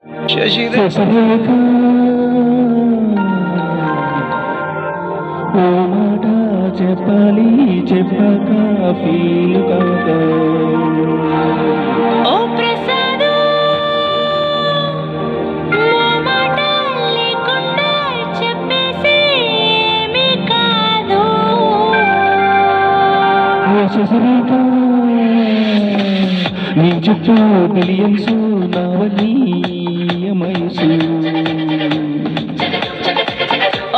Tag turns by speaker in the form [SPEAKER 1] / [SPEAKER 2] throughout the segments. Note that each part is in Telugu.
[SPEAKER 1] శశిరేఖ ఓ మాట చెప్పాలి చెప్పక ఫీల్ కాక
[SPEAKER 2] ఓ ప్రసాదు ఓ మాట లేకుండా చెప్పేసి ఏమీ కాదు.
[SPEAKER 1] ఓ శశిరేఖ నీ చుట్టూ మిలియన్స్ నావన్నీ మైసు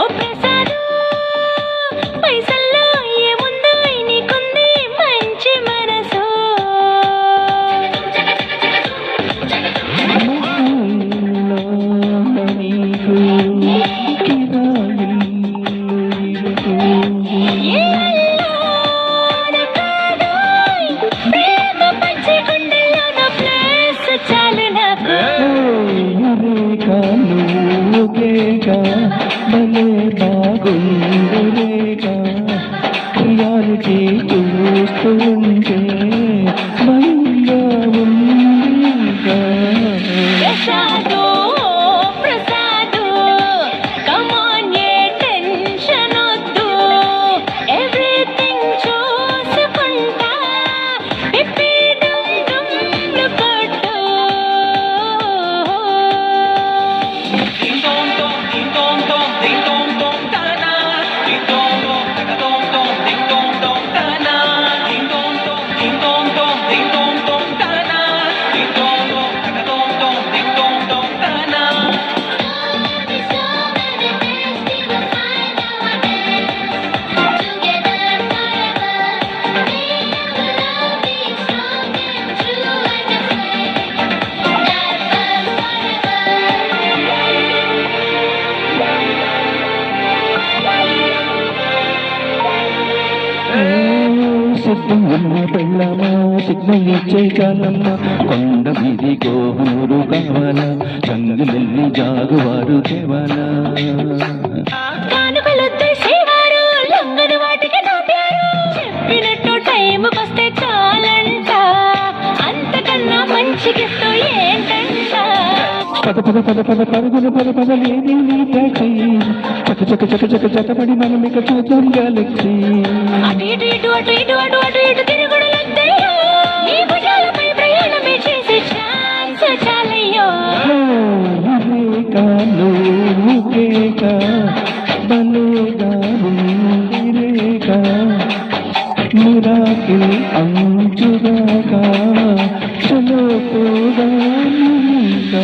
[SPEAKER 2] ఓ ప్రసాదు పైసల్లో ఏముందో నీకుంది మంచి మనసు.
[SPEAKER 1] నీకు కిరాయిల్లు ఇరుకు
[SPEAKER 2] ఏ అల్లాడ కాదోయ్, ప్రేమ పంచి గుండెల్లోన ప్లేస్ చాలు నాకు.
[SPEAKER 1] రేఖ నువ్వుకేక భలే బాగుంది రేఖ రియాలిటీ చూస్తూ ఉంటే భయంగా ఉంది ఇంకా.
[SPEAKER 2] Prasad Prasad come on a tension వద్దు, ఎవ్రీథింగ్ చూసుకుంటా పిప్పి డుమ్ డుమ్లు కొట్టు.
[SPEAKER 1] సిద్ధం ఉన్న పెళ్ళమా సిగ్నల్ ఇచ్చే కాలమ్మా కొండ మీది కోహూరు కావాలా చంగులెల్లి జాగువారు తేవాలా
[SPEAKER 2] కానుకలొద్దు సేవారు లొంగని వాటికి నవ్వారు, చెప్పినట్టు టైంకొస్తే చాలంట, అంతకన్నా మంచి గిఫ్ట్ ఏంటంట.
[SPEAKER 1] పద పద పద పద పరుగున పద పద లేని నీ టాక్సీ చక చక చక చక చకబడి మనం ఇక చూద్దాం గెలక్సీ.
[SPEAKER 2] అటు ఇటు ఇటు అటు ఇటు అటు అటు ఇటు తిరుగుడులొద్దయ్యో, నీ భుజాలపై ప్రయాణమే చేసే ఛాన్స్ చాలయ్యో.
[SPEAKER 1] రేఖ నువ్వుకేక భలేగా ఉంది రేఖ మిరాకిల్ అంచుదాకా చలో పోదాం ఇంకా.